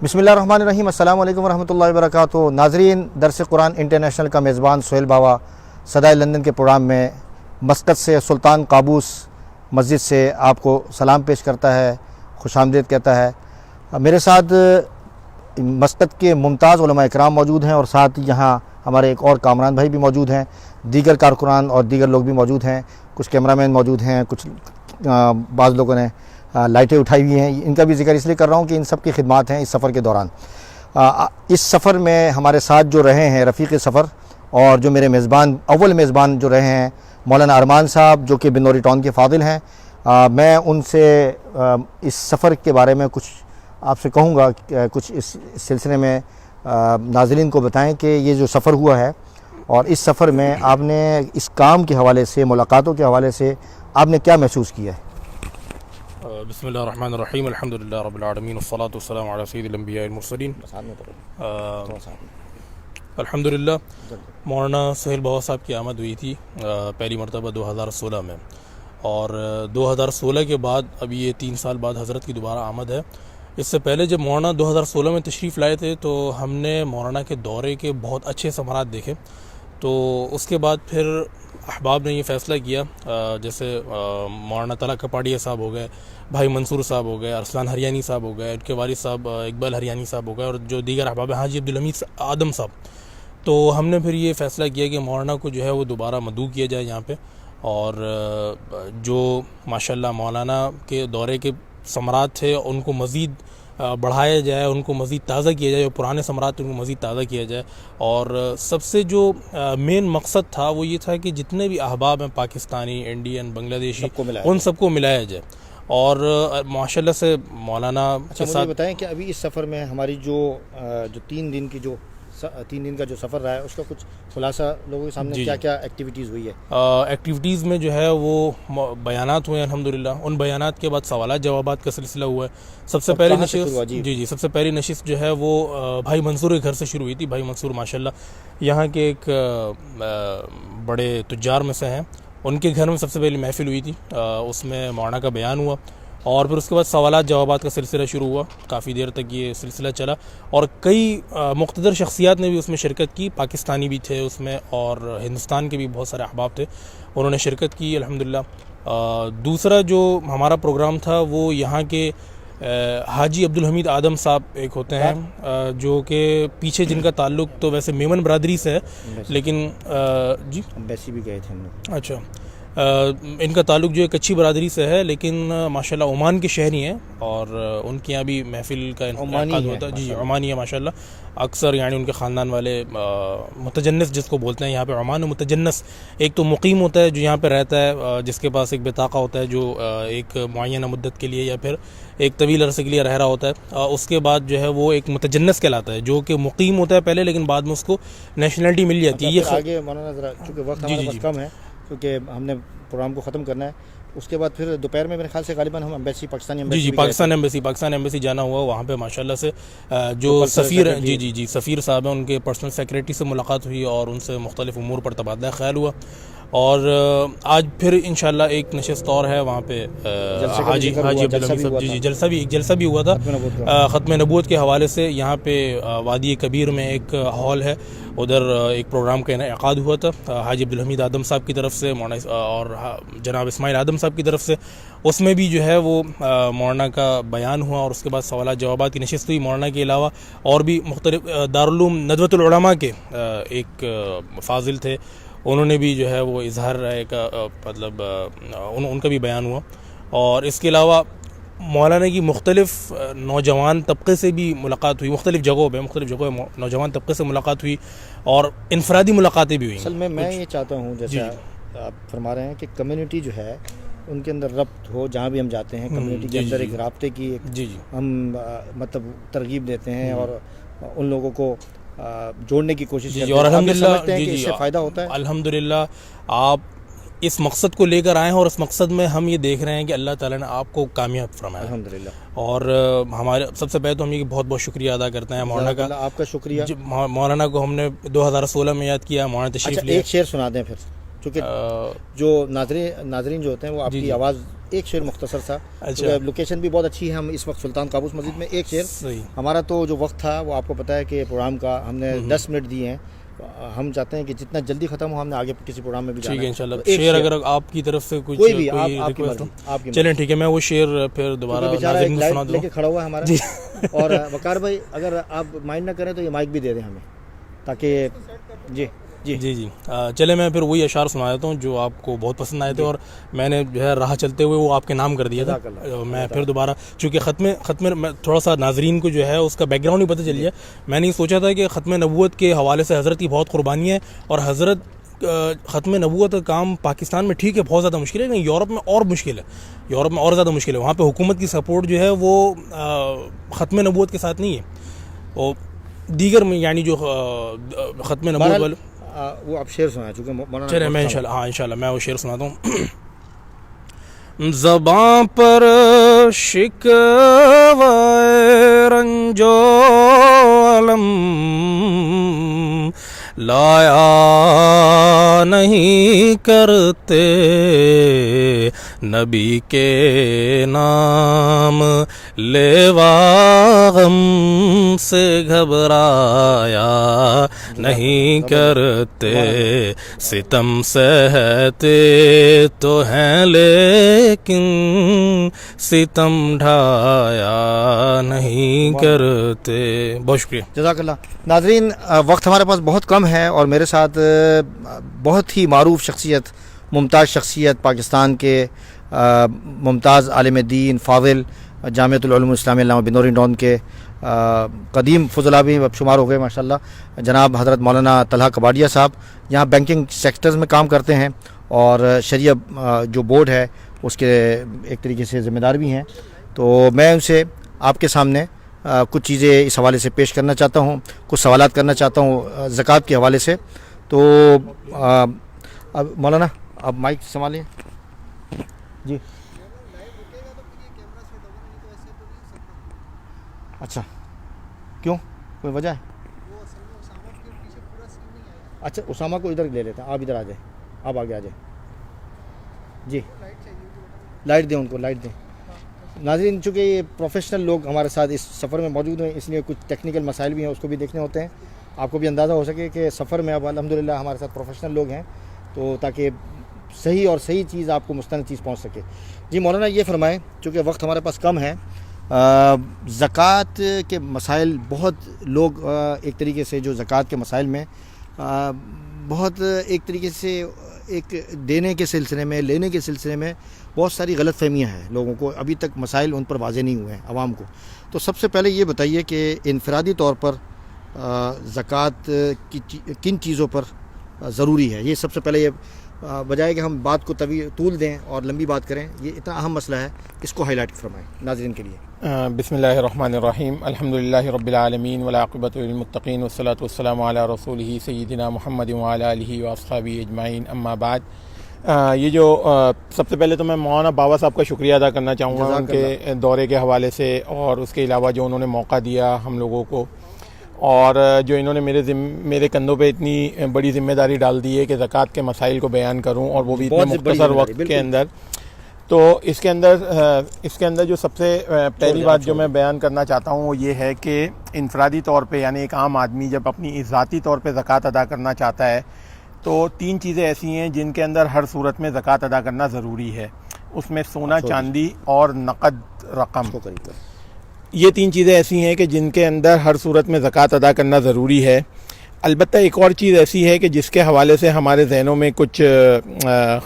بسم اللہ الرحمن الرحیم. السلام علیکم ورحمۃ اللہ وبرکاتہ. ناظرین، درس قرآن انٹرنیشنل کا میزبان سہیل بابا صدائے لندن کے پروگرام میں مسقط سے سلطان قابوس مسجد سے آپ کو سلام پیش کرتا ہے، خوش آمدید کہتا ہے. میرے ساتھ مسقط کے ممتاز علماء اکرام موجود ہیں اور ساتھ یہاں ہمارے ایک اور کامران بھائی بھی موجود ہیں، دیگر کارکنان اور دیگر لوگ بھی موجود ہیں، کچھ کیمرہ مین موجود ہیں، کچھ بعض لوگوں نے لائٹیں اٹھائی ہوئی ہیں. ان کا بھی ذکر اس لیے کر رہا ہوں کہ ان سب کی خدمات ہیں اس سفر کے دوران. اس سفر میں ہمارے ساتھ جو رہے ہیں رفیق سفر اور جو میرے میزبان اول میزبان جو رہے ہیں مولانا ارمان صاحب، جو کہ بنوری ٹاؤن کے فاضل ہیں، میں ان سے اس سفر کے بارے میں کچھ آپ سے کہوں گا، کچھ اس سلسلے میں ناظرین کو بتائیں کہ یہ جو سفر ہوا ہے اور اس سفر میں آپ نے اس کام کے حوالے سے، ملاقاتوں کے حوالے سے آپ نے کیا محسوس کیا ہے؟ بسم اللہ الرحمن الرحیم. الحمدللہ رب العالمین والصلاة والسلام علی سید الانبیاء المرسلین. الحمدللہ مولانا سہیل بابا صاحب کی آمد ہوئی تھی پہلی مرتبہ 2016 میں، اور 2016 کے بعد ابھی یہ 3 سال بعد حضرت کی دوبارہ آمد ہے. اس سے پہلے جب مولانا 2016 میں تشریف لائے تھے تو ہم نے مولانا کے دورے کے بہت اچھے ثمرات دیکھے. تو اس کے بعد پھر احباب نے یہ فیصلہ کیا، جیسے مولانا طلعت کپاڑیہ صاحب ہو گئے، بھائی منصور صاحب ہو گئے، ارسلان ہریانی صاحب ہو گئے، ان کے والد صاحب اقبال ہریانی صاحب ہو گئے، اور جو دیگر احباب ہیں، حاجی عبدالحمید آدم صاحب. تو ہم نے پھر یہ فیصلہ کیا کہ مولانا کو جو ہے وہ دوبارہ مدعو کیا جائے یہاں پہ، اور جو ماشاءاللہ مولانا کے دورے کے ثمرات تھے ان کو مزید بڑھایا جائے، ان کو مزید تازہ کیا جائے، پرانے ثمرات ان کو مزید تازہ کیا جائے. اور سب سے جو مین مقصد تھا وہ یہ تھا کہ جتنے بھی احباب ہیں پاکستانی، انڈین، بنگلہ دیشی، ان سب کو ملایا جائے. اور ماشاءاللہ سے مولانا کے ساتھ بتائیں کہ ابھی اس سفر میں ہماری جو 3 دن کا جو سفر رہا ہے اس کا کچھ خلاصہ لوگوں کے سامنے کیا کیا ایکٹیویٹیز ہوئی ہے؟ ایکٹیویٹیز میں جو ہے وہ بیانات ہوئے الحمدللہ. ان بیانات کے بعد سوالات جوابات کا سلسلہ ہوا ہے. سب سے پہلی نشست سب سے پہلی نشست جو ہے وہ بھائی منصور کے گھر سے شروع ہوئی تھی. بھائی منصور ماشاءاللہ یہاں کے ایک بڑے تجار میں سے ہیں، ان کے گھر میں سب سے پہلی محفل ہوئی تھی. اس میں مولانا کا بیان ہوا اور پھر اس کے بعد سوالات جوابات کا سلسلہ شروع ہوا. کافی دیر تک یہ سلسلہ چلا اور کئی مقتدر شخصیات نے بھی اس میں شرکت کی. پاکستانی بھی تھے اس میں اور ہندوستان کے بھی بہت سارے احباب تھے، انہوں نے شرکت کی الحمدللہ. دوسرا جو ہمارا پروگرام تھا وہ یہاں کے حاجی عبدالحمید آدم صاحب ایک ہوتے ہیں، جو کہ پیچھے جن کا تعلق تو ویسے میمن برادری سے ہے، لیکن جی امبیسی بھی گئے تھے ہم لوگ. اچھا، ان کا تعلق جو ہے کچھی برادری سے ہے، لیکن ماشاءاللہ عمان کے شہری ہیں اور ان کے یہاں بھی محفل کا انعقاد ہوتا ہے. جی عمانی ہے ماشاءاللہ. اکثر یعنی ان کے خاندان والے متجنس جس کو بولتے ہیں یہاں پہ عمان میں، متجنس ایک تو مقیم ہوتا ہے جو یہاں پہ رہتا ہے، جس کے پاس ایک بطاقہ ہوتا ہے جو ایک معینہ مدت کے لیے یا پھر ایک طویل عرصے کے لیے رہ رہا ہوتا ہے. اس کے بعد جو ہے وہ ایک متجنس کہلاتا ہے، جو کہ مقیم ہوتا ہے پہلے لیکن بعد میں اس کو نیشنلٹی مل جاتی ہے. یہ آگے مولانا ذرا چونکہ وقت ہمارے پاس کم ہے، کیونکہ ہم نے پروگرام کو ختم کرنا ہے. اس کے بعد پھر دوپہر میں میرے خیال سے غالباً ہم embassy Pakistani embassy Pakistan embassy جانا ہوا. وہاں پہ ماشاءاللہ سے جو سفیر ہیں، جی سفیر صاحب ہیں، ان کے پرسنل سیکریٹری سے ملاقات ہوئی اور ان سے مختلف امور پر تبادلہ خیال ہوا. اور آج پھر انشاءاللہ ایک نشست اور ہے وہاں پہ حاجی عبدالحمید صاحب. جی جلسہ بھی ہوا تھا ختم نبوت کے حوالے سے. یہاں پہ وادی کبیر میں ایک ہال ہے، ادھر ایک پروگرام کا انعقاد ہوا تھا حاجی عبدالحمید آدم صاحب کی طرف سے اور جناب اسماعیل آدم صاحب کی طرف سے. اس میں بھی جو ہے وہ مولانا کا بیان ہوا اور اس کے بعد سوالات جوابات کی نشست ہوئی. مولانا کے علاوہ اور بھی مختلف دارالعلوم ندوۃ العلماء کے ایک فاضل تھے، انہوں نے بھی جو ہے وہ اظہار رائے کا مطلب ان کا بھی بیان ہوا. اور اس کے علاوہ مولانا کی مختلف نوجوان طبقے سے بھی ملاقات ہوئی، مختلف جگہوں نوجوان طبقے سے ملاقات ہوئی اور انفرادی ملاقاتیں بھی ہوئیں. اصل میں یہ چاہتا ہوں جیسے آپ فرما رہے ہیں کہ کمیونٹی جو ہے ان کے اندر ربط ہو، جہاں بھی ہم جاتے ہیں کمیونٹی کے اندر ایک رابطے کی ہم مطلب ترغیب دیتے ہیں اور ان لوگوں کو جوڑنے کی کوشش کرتے ہیں. اور الحمدللہ اس سے فائدہ ہوتا ہے. الحمدللہ آپ اس مقصد کو لے کر آئے ہیں اور اس مقصد میں ہم یہ دیکھ رہے ہیں کہ اللہ تعالیٰ نے آپ کو کامیاب فرمایا الحمدللہ. اور ہمارے سب سے پہلے تو ہم یہ بہت بہت شکریہ ادا کرتے ہیں مولانا کا. آپ کا شکریہ. مولانا کو ہم نے 2016 میں یاد کیا، مولانا تشریف لے. ایک شعر سنا دیں پھر، چونکہ جو ناظرین جو ہوتے ہیں وہ آپ کی آواز ایک شعر مختصر سا. اچھا. لوکیشن بھی بہت اچھی ہے, ہم اس وقت سلطان قابوس مسجد میں. ایک شعر. صحیح. ہمارا تو جو وقت تھا وہ آپ کو پتہ ہے کہ پروگرام کا ہم نے 10 منٹ دیے ہیں. ہم چاہتے ہیں کہ جتنا جلدی ختم ہو, ہم نے آگے کسی پروگرام میں بھی جانا ٹھیک ہے انشاءاللہ. ایک شعر اگر آپ کی طرف سے کچھ کوئی بھی آپ کی ریکویسٹ مرضی, آپ کی چلیں ٹھیک ہے, میں وہ شعر پھر دوبارہ ناظرین کو سنا لے دوں. کے کھڑا ہوا ہے ہمارا. اور وقار بھائی اگر آپ مائنڈ نہ کریں تو یہ مائک بھی دے دیں ہمیں تاکہ جی جی چلے میں پھر وہی اشعار سنا دیتا ہوں جو آپ کو بہت پسند آئے تھے, اور میں نے جو ہے راہ چلتے ہوئے وہ آپ کے نام کر دیا تھا. میں پھر دوبارہ چونکہ ختم میں تھوڑا سا ناظرین کو جو ہے اس کا بیک گراؤنڈ ہی پتہ چل گیا. میں نے یہ سوچا تھا کہ ختم نبوت کے حوالے سے حضرت کی بہت قربانی ہے, اور حضرت ختم نبوت کا کام پاکستان میں ٹھیک ہے بہت زیادہ مشکل ہے, لیکن یورپ میں اور مشکل ہے, یورپ میں اور زیادہ مشکل ہے. وہاں پہ حکومت کی سپورٹ جو ہے وہ ختم نبوت کے ساتھ نہیں ہے, اور دیگر میں یعنی جو ختم نبوت والے وہ آپ شعر سنائیں چونکہ مولانا. چلے میں انشاءاللہ میں وہ شعر سناتا ہوں. زباں پر شکوہ رنج و الم لایا نہیں کرتے, نبی کے نام لیوا غم سے گھبرایا نہیں کرتے, ستم سہتے تو ہیں لیکن ستم ڈھایا نہیں کرتے. بہت شکریہ, جزاک اللہ. ناظرین وقت ہمارے پاس بہت کم ہے, اور میرے ساتھ بہت ہی معروف شخصیت, ممتاز شخصیت, پاکستان کے ممتاز عالم دین, فاضل, جامعۃ العلوم الاسلامیہ علامہ بن نور ڈون کے قدیم فضلاء بھی اب شمار ہو گئے ماشاءاللہ, جناب حضرت مولانا طلحہ کباڈیا صاحب. یہاں بینکنگ سیکٹرز میں کام کرتے ہیں, اور شریعہ جو بورڈ ہے اس کے ایک طریقے سے ذمہ دار بھی ہیں. تو میں ان سے آپ کے سامنے کچھ چیزیں اس حوالے سے پیش کرنا چاہتا ہوں, کچھ سوالات کرنا چاہتا ہوں زکوٰۃ کے حوالے سے. تو اب مولانا آپ مائک سنبھالیں. جی اچھا, کیوں, کوئی وجہ ہے؟ اچھا اسامہ کو ادھر لے لیتے ہیں, آپ ادھر آ جائیں, آپ آگے آ جائیں. جی لائٹ دیں ان کو, لائٹ دیں. ناظرین چونکہ یہ پروفیشنل لوگ ہمارے ساتھ اس سفر میں موجود ہیں, اس لیے کچھ ٹیکنیکل مسائل بھی ہیں, اس کو بھی دیکھنے ہوتے ہیں. آپ کو بھی اندازہ ہو سکے کہ سفر میں اب الحمدللہ ہمارے ساتھ پروفیشنل لوگ ہیں, تو تاکہ صحیح چیز آپ کو مستند چیز پہنچ سکے. جی مولانا یہ فرمائیں, چونکہ وقت ہمارے پاس کم ہے, زکوٰۃ کے مسائل بہت لوگ ایک طریقے سے جو زکوٰۃ کے مسائل میں بہت ایک طریقے سے ایک دینے کے سلسلے میں, لینے کے سلسلے میں بہت ساری غلط فہمیاں ہیں لوگوں کو, ابھی تک مسائل ان پر واضح نہیں ہوئے ہیں عوام کو. تو سب سے پہلے یہ بتائیے کہ انفرادی طور پر زکوٰۃ کی کن چیزوں پر ضروری ہے؟ یہ سب سے پہلے یہ بجائے کہ ہم بات کو طول دیں اور لمبی بات کریں, یہ اتنا اہم مسئلہ ہے, اس کو ہائی لائٹ فرمائیں ناظرین کے لیے. بسم اللہ الرحمن الرحیم. الحمدللہ رب العالمین والعاقبۃ للمتقین والصلاۃ والسلام علی رسولہ سیدنا محمد وعلی آلہ واصحابہ اجمعین, اما بعد. یہ جو سب سے پہلے تو میں مولانا باوا صاحب کا شکریہ ادا کرنا چاہوں گا ان کے دورے کے حوالے سے, اور اس کے علاوہ جو انہوں نے موقع دیا ہم لوگوں کو, اور جو انہوں نے میرے کندھوں پہ اتنی بڑی ذمہ داری ڈال دی ہے کہ زکوٰۃ کے مسائل کو بیان کروں, اور وہ بھی اتنے مختصر وقت کے اندر. تو اس کے اندر جو سب سے پہلی بات جو میں بیان کرنا چاہتا ہوں وہ یہ ہے کہ انفرادی طور پہ یعنی ایک عام آدمی جب اپنی ذاتی طور پہ زکوٰۃ ادا کرنا چاہتا ہے تو 3 چیزیں ایسی ہیں جن کے اندر ہر صورت میں زکوٰۃ ادا کرنا ضروری ہے. اس میں سونا, چاندی اور نقد رقم. یہ 3 چیزیں ایسی ہیں کہ جن کے اندر ہر صورت میں زکوٰۃ ادا کرنا ضروری ہے. البتہ ایک اور چیز ایسی ہے کہ جس کے حوالے سے ہمارے ذہنوں میں کچھ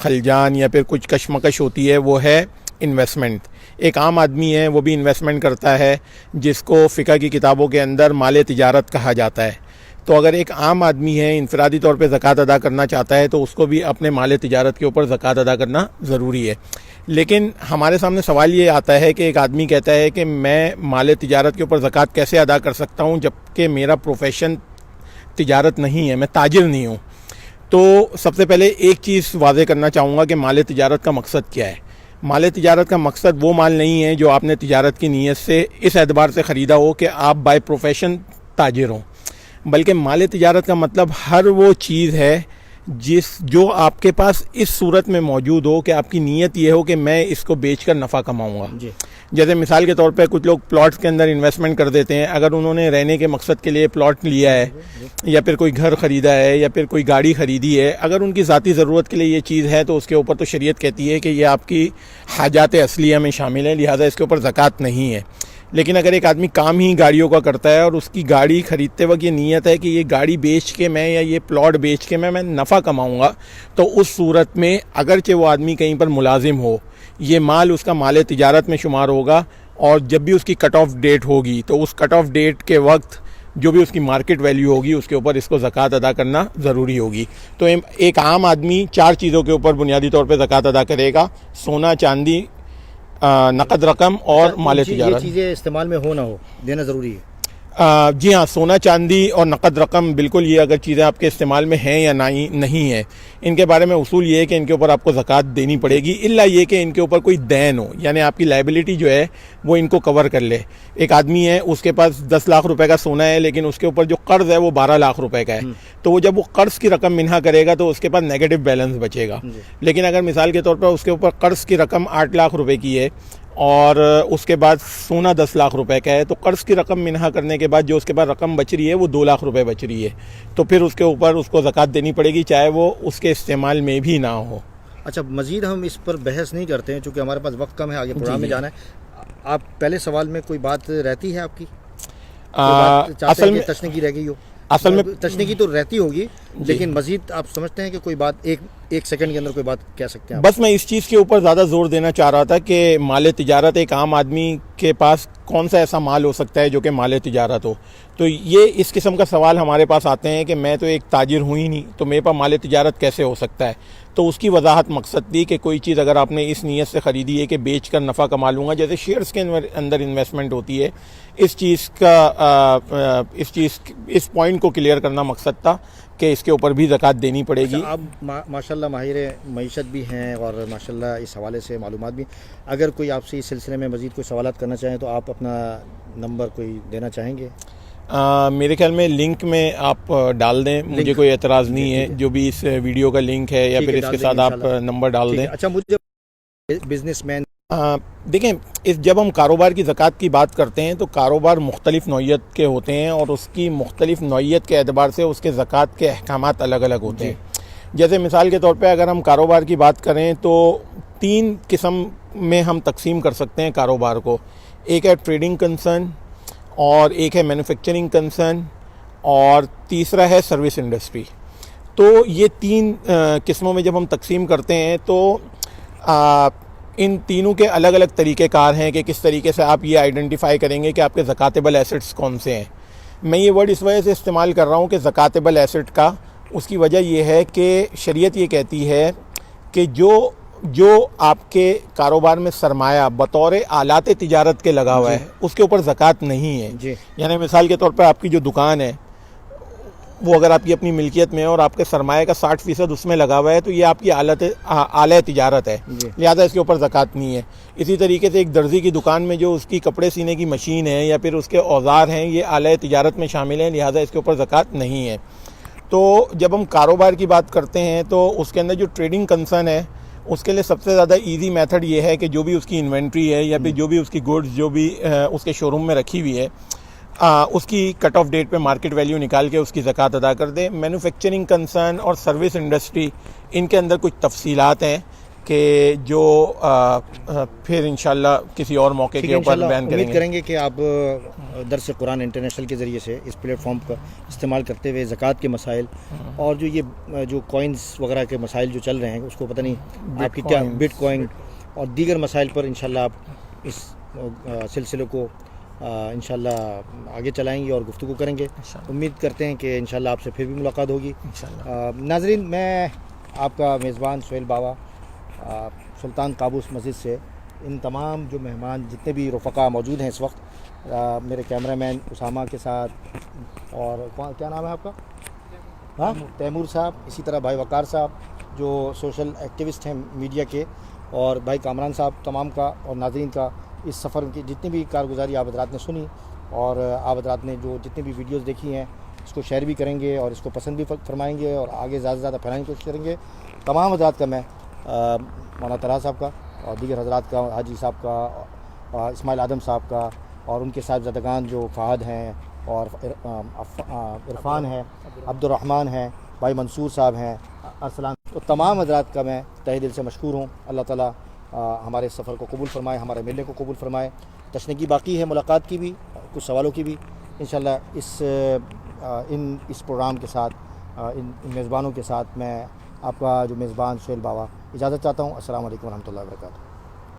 خلجان یا پھر کچھ کشمکش ہوتی ہے, وہ ہے انویسٹمنٹ. ایک عام آدمی ہے وہ بھی انویسٹمنٹ کرتا ہے جس کو فقہ کی کتابوں کے اندر مال تجارت کہا جاتا ہے. تو اگر ایک عام آدمی ہے انفرادی طور پہ زکوٰۃ ادا کرنا چاہتا ہے تو اس کو بھی اپنے مال تجارت کے اوپر زکوٰۃ ادا کرنا ضروری ہے. لیکن ہمارے سامنے سوال یہ آتا ہے کہ ایک آدمی کہتا ہے کہ میں مال تجارت کے اوپر زکوٰۃ کیسے ادا کر سکتا ہوں جب کہ میرا پروفیشن تجارت نہیں ہے, میں تاجر نہیں ہوں. تو سب سے پہلے ایک چیز واضح کرنا چاہوں گا کہ مال تجارت کا مقصد کیا ہے. مال تجارت کا مقصد وہ مال نہیں ہے جو آپ نے تجارت کی نیت سے اس اعتبار سے خریدا ہو کہ آپ بائی پروفیشن تاجر ہوں, بلکہ مال تجارت کا مطلب ہر وہ چیز ہے جو آپ کے پاس اس صورت میں موجود ہو کہ آپ کی نیت یہ ہو کہ میں اس کو بیچ کر نفع کماؤں گا. جی. جیسے مثال کے طور پہ کچھ لوگ پلاٹس کے اندر انویسٹمنٹ کر دیتے ہیں. اگر انہوں نے رہنے کے مقصد کے لیے پلاٹ لیا ہے یا پھر کوئی گھر خریدا ہے یا پھر کوئی گاڑی خریدی ہے, اگر ان کی ذاتی ضرورت کے لیے یہ چیز ہے تو اس کے اوپر تو شریعت کہتی ہے کہ یہ آپ کی حاجات اصلیہ میں شامل ہے, لہٰذا اس کے اوپر زکوٰۃ نہیں ہے. لیکن اگر ایک آدمی کام ہی گاڑیوں کا کرتا ہے اور اس کی گاڑی خریدتے وقت یہ نیت ہے کہ یہ گاڑی بیچ کے میں یا یہ پلاٹ بیچ کے میں نفع کماؤں گا, تو اس صورت میں اگرچہ وہ آدمی کہیں پر ملازم ہو, یہ مال اس کا مال تجارت میں شمار ہوگا, اور جب بھی اس کی کٹ آف ڈیٹ ہوگی تو اس کٹ آف ڈیٹ کے وقت جو بھی اس کی مارکیٹ ویلیو ہوگی اس کے اوپر اس کو زکوٰۃ ادا کرنا ضروری ہوگی. تو ایک عام آدمی 4 چیزوں کے اوپر بنیادی طور پہ زکوٰۃ ادا کرے گا: سونا, چاندی, نقد رقم اور مال تجارت. یہ چیزیں استعمال میں ہو نہ ہو دینا ضروری ہے. جی ہاں, سونا, چاندی اور نقد رقم بالکل, یہ اگر چیزیں آپ کے استعمال میں ہیں یا نہیں ہیں, ان کے بارے میں اصول یہ ہے کہ ان کے اوپر آپ کو زکوٰۃ دینی پڑے گی, الا یہ کہ ان کے اوپر کوئی دین ہو, یعنی آپ کی لائبلٹی جو ہے وہ ان کو کور کر لے. ایک آدمی ہے, اس کے پاس 10 لاکھ روپے کا سونا ہے, لیکن اس کے اوپر جو قرض ہے وہ 12 لاکھ روپے کا ہے, تو وہ جب وہ قرض کی رقم منہا کرے گا تو اس کے پاس نیگیٹو بیلنس بچے گا. لیکن اگر مثال کے طور پر اس کے اوپر قرض کی رقم 8 لاکھ روپے کی ہے اور اس کے بعد سونا 10 لاکھ روپے کا ہے, تو قرض کی رقم منہا کرنے کے بعد جو اس کے بعد رقم بچ رہی ہے وہ 2 لاکھ روپے بچ رہی ہے, تو پھر اس کے اوپر اس کو زکوٰۃ دینی پڑے گی, چاہے وہ اس کے استعمال میں بھی نہ ہو. اچھا, مزید ہم اس پر بحث نہیں کرتے ہیں چونکہ ہمارے پاس وقت کم ہے, آگے پروگرام میں جانا ہے. آپ پہلے سوال میں کوئی بات رہتی ہے آپ کی, اصل میں تشنیگی رہ گئی ہو؟ اصل میں تشنیگی تو رہتی ہوگی, لیکن مزید آپ سمجھتے ہیں کہ کوئی بات ایک سیکنڈ کے اندر کوئی بات کہہ سکتے ہیں؟ بس میں اس چیز کے اوپر زیادہ زور دینا چاہ رہا تھا کہ مال تجارت, ایک عام آدمی کے پاس کون سا ایسا مال ہو سکتا ہے جو کہ مال تجارت ہو. تو یہ اس قسم کا سوال ہمارے پاس آتے ہیں کہ میں تو ایک تاجر ہوں ہی نہیں, تو میرے پاس مال تجارت کیسے ہو سکتا ہے. تو اس کی وضاحت مقصد تھی کہ کوئی چیز اگر آپ نے اس نیت سے خریدی ہے کہ بیچ کر نفع کما لوں گا, جیسے شیئرز کے اندر انویسٹمنٹ ہوتی ہے, اس پوائنٹ کو کلیئر کرنا مقصد تھا کہ اس کے اوپر بھی زکوٰۃ دینی پڑے گی. آپ ماشاءاللہ ماہر معیشت بھی ہیں اور ماشاءاللہ اس حوالے سے معلومات بھی. اگر کوئی آپ سے اس سلسلے میں مزید کوئی سوالات کرنا چاہیں تو آپ اپنا نمبر کوئی دینا چاہیں گے؟ میرے خیال میں لنک میں آپ ڈال دیں, مجھے کوئی اعتراض نہیں ہے. جو بھی اس ویڈیو کا لنک ہے یا پھر اس کے ساتھ آپ نمبر ڈال دیں. اچھا, مجھے بزنس مین دیکھیں, جب ہم کاروبار کی زکوٰۃ کی بات کرتے ہیں تو کاروبار مختلف نوعیت کے ہوتے ہیں اور اس کی مختلف نوعیت کے اعتبار سے اس کے زکوٰۃ کے احکامات الگ الگ ہوتے ہیں. جیسے مثال کے طور پہ اگر ہم کاروبار کی بات کریں تو 3 قسم میں ہم تقسیم کر سکتے ہیں کاروبار کو. ایک ہے ٹریڈنگ کنسرن, اور ایک ہے مینوفیکچرنگ کنسرن, اور تیسرا ہے سروس انڈسٹری. تو یہ 3 قسموں میں جب ہم تقسیم کرتے ہیں تو ان تینوں کے الگ الگ طریقہ کار ہیں کہ کس طریقے سے آپ یہ آئیڈینٹیفائی کریں گے کہ آپ کے زکاتیبل ایسٹس کون سے ہیں. میں یہ ورڈ اس وجہ سے استعمال کر رہا ہوں کہ زکاتیبل ایسٹ کا, اس کی وجہ یہ ہے کہ شریعت یہ کہتی ہے کہ جو آپ کے کاروبار میں سرمایہ بطور آلات تجارت کے لگا ہوا ہے اس کے اوپر زکوٰۃ نہیں ہے. یعنی مثال کے طور پر آپ کی جو دکان ہے وہ اگر آپ کی اپنی ملکیت میں ہے اور آپ کے سرمایہ کا 60% اس میں لگا ہوا ہے تو یہ آپ کی اعلیٰ تجارت ہے, لہٰذا اس کے اوپر زکوٰۃ نہیں ہے. اسی طریقے سے ایک درزی کی دکان میں جو اس کی کپڑے سینے کی مشین ہے یا پھر اس کے اوزار ہیں, یہ اعلیٰ تجارت میں شامل ہیں, لہٰذا اس کے اوپر زکوٰۃ نہیں ہے. تو جب ہم کاروبار کی بات کرتے ہیں تو اس کے اندر جو ٹریڈنگ کنسرن ہے اس کے لیے سب سے زیادہ ایزی میتھڈ یہ ہے کہ جو بھی اس کی انوینٹری ہے یا پھر جو بھی اس کی گوڈز جو بھی اس کے شو روم میں رکھی ہوئی ہے اس کی کٹ آف ڈیٹ پہ مارکیٹ ویلیو نکال کے اس کی زکوٰۃ ادا کر دیں. مینوفیکچرنگ کنسرن اور سروس انڈسٹری, ان کے اندر کچھ تفصیلات ہیں کہ جو پھر انشاءاللہ کسی اور موقع کے اوپر بیان امید کریں گے کہ آپ درس قرآن انٹرنیشنل کے ذریعے سے اس پلیٹ فارم کا استعمال کرتے ہوئے زکوٰۃ کے مسائل اور جو کوائنز وغیرہ کے مسائل جو چل رہے ہیں اس کو پتہ نہیں آپ کی کیا بٹ کوائن اور دیگر مسائل پر انشاءاللہ آپ اس سلسلے کو انشاءاللہ آگے چلائیں گے اور گفتگو کریں گے. امید کرتے ہیں کہ انشاءاللہ آپ سے پھر بھی ملاقات ہوگی. ناظرین, میں آپ کا میزبان سہیل باوا سلطان قابوس مسجد سے, ان تمام جو مہمان جتنے بھی رفقا موجود ہیں اس وقت, میرے کیمرہ مین اسامہ کے ساتھ, اور کیا نام ہے آپ کا؟ ہاں, تیمور صاحب, اسی طرح بھائی وقار صاحب جو سوشل ایکٹیوسٹ ہیں میڈیا کے, اور بھائی کامران صاحب, تمام کا اور ناظرین کا اس سفر کی جتنی بھی کارگزاری آپ حضرات نے سنی اور آپ حضرات نے جو جتنی بھی ویڈیوز دیکھی ہیں اس کو شیئر بھی کریں گے اور اس کو پسند بھی فرمائیں گے اور آگے زیادہ سے زیادہ پھیلانے کی کوشش کریں گے. تمام حضرات کا میں مولانا طلحہ صاحب کا اور دیگر حضرات کا، حاجی صاحب کا، اسماعیل آدم صاحب کا، اور ان کے صاحبزادگان جو فہد ہیں اور عرفان ہیں، عبد الرحمن ہیں، بھائی منصور صاحب ہیں، ارسلان، تو تمام حضرات کا میں تہہ دل سے مشکور ہوں. اللہ تعالیٰ ہمارے اس سفر کو قبول فرمائے، ہمارے ملنے کو قبول فرمائے. تشنگی باقی ہے ملاقات کی بھی، کچھ سوالوں کی بھی انشاءاللہ. اس پروگرام کے ساتھ ان میزبانوں کے ساتھ میں آپ کا جو میزبان سہیل باوا اجازت چاہتا ہوں. السلام علیکم ورحمۃ اللہ وبرکاتہ.